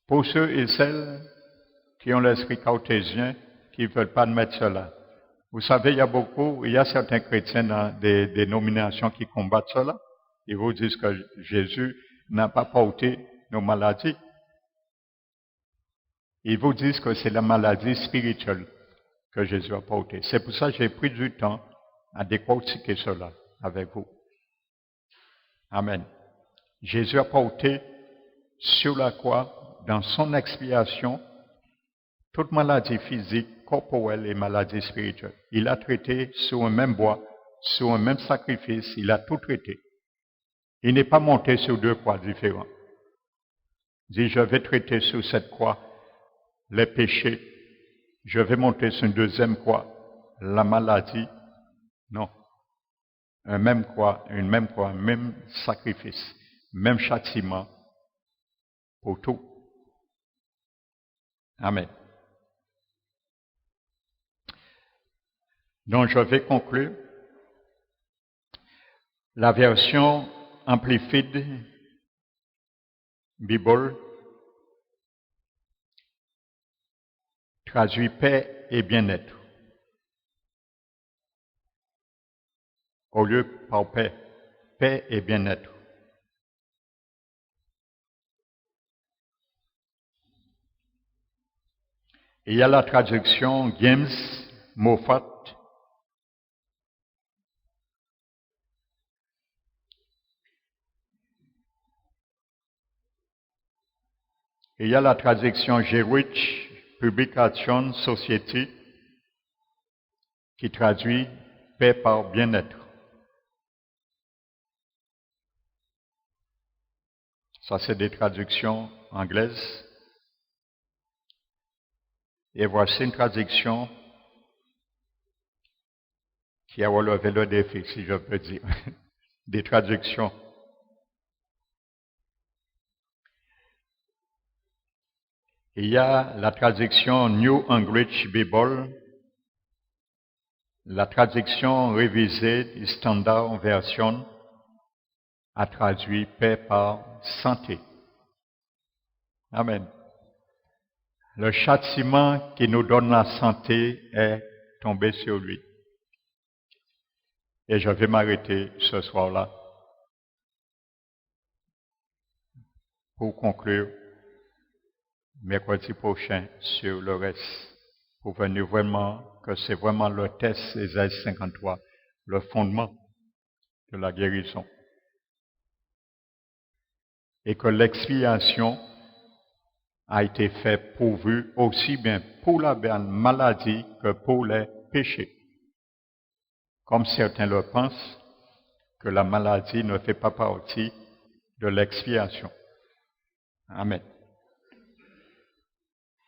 Pour ceux et celles qui ont l'esprit cartésien, qui ne veulent pas admettre cela. Vous savez, il y a certains chrétiens dans des dénominations qui combattent cela. Ils vous disent que Jésus n'a pas porté nos maladies. Ils vous disent que c'est la maladie spirituelle que Jésus a portée. C'est pour ça que j'ai pris du temps à décortiquer cela avec vous. Amen. Jésus a porté sur la croix, dans son expiation, toute maladie physique, corporelle et maladie spirituelle. Il a traité sur un même bois, sur un même sacrifice, il a tout traité. Il n'est pas monté sur deux croix différentes. Il dit, je vais traiter sur cette croix les péchés. Je vais monter sur une deuxième croix, la maladie. Non. Une même croix, un même sacrifice, même châtiment pour tout. Amen. Donc, je vais conclure. La version Amplified Bible traduit paix et bien-être. Au lieu par paix, paix et bien-être. Et il y a la traduction James Moffat. Et il y a la traduction Jewish Publication Society qui traduit paix par bien-être. Ça, c'est des traductions anglaises. Et voici une traduction qui a relevé le défi, si je peux dire. Des traductions. Il y a la traduction New English Bible, la traduction révisée Standard Version a traduit paix par santé. Amen. Le châtiment qui nous donne la santé est tombé sur lui. Et je vais m'arrêter ce soir-là pour conclure mercredi prochain sur le reste, pour venir vraiment, que c'est vraiment le test Ésaïe 53, le fondement de la guérison. Et que l'expiation a été faite pourvue aussi bien pour la maladie que pour les péchés. Comme certains le pensent, que la maladie ne fait pas partie de l'expiation. Amen.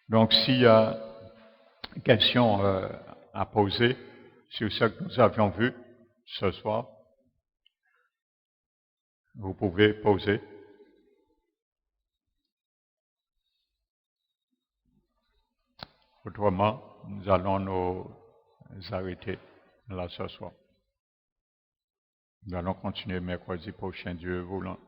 Donc, s'il y a une question à poser sur ce que nous avions vu ce soir, vous pouvez poser. Autrement, nous allons nous arrêter là ce soir. Nous allons continuer mercredi prochain, Dieu voulant.